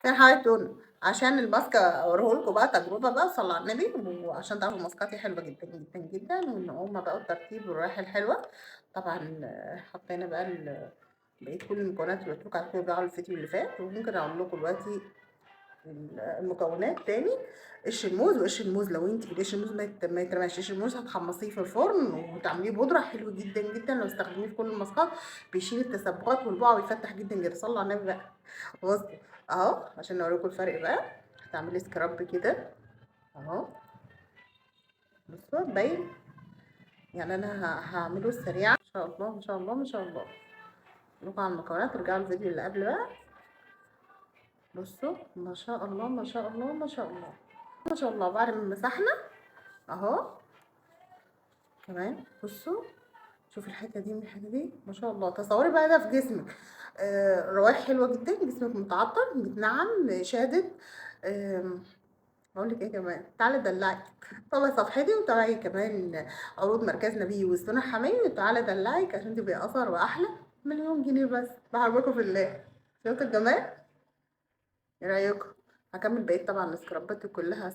فين حضرتك عشان الماسك اوريه لكم بقى تجربه بقى، صلوا على النبي، وعشان تعرفوا ماسكاتي حلوه جدا جدا جدا، وان هما بقى الترتيب والريحه الحلوه. طبعا حطينا بقى بقيت كل المكونات اللي قلت لكم عليها بقى على الفيديو اللي فات، وممكن اقول لكم دلوقتي المكونات تاني. قشر الموز، وقشر الموز لو انت قشر الموز ما يترماش، قشر الموز هتحمصيه في الفرن وتعمليه بودره حلو جدا جدا، لو استخدميه في كل الماسكات بيشيل التسبغات والبقع ويفتح جدا جدا. صلوا على النبي بقى. بصوا اهو عشان اوريكم الفرق بقى. هتعملي سكراب كده اهو، بصوا باين. يعني انا هعمله سريعا ان شاء الله ان شاء الله ان شاء الله. نروح على المكونات، رجعوا الفيديو اللي قبل بقى. بصوا ما شاء الله ما شاء الله ما شاء الله ما شاء الله. بعد ما مسحنا اهو كمان بصوا، شوفي الحته دي من الحته دي ما شاء الله. تصوري بقى ده في جسمك. روايح حلوه جدا، جسمك متعطر متنعم شادد. اقول لك ايه كمان، تعالى دلعي. طلعي صفحتي وتابعي كمان عروض مركزنا بيه والسنة حمامي، وتعالى دلعك عشان تبقي اثر واحلى. مليون جنيه بس بحبكم في الله. شفتوا الجمال؟ ايه رايكم؟ هكمل بقيت طبعا السكرابات كلها.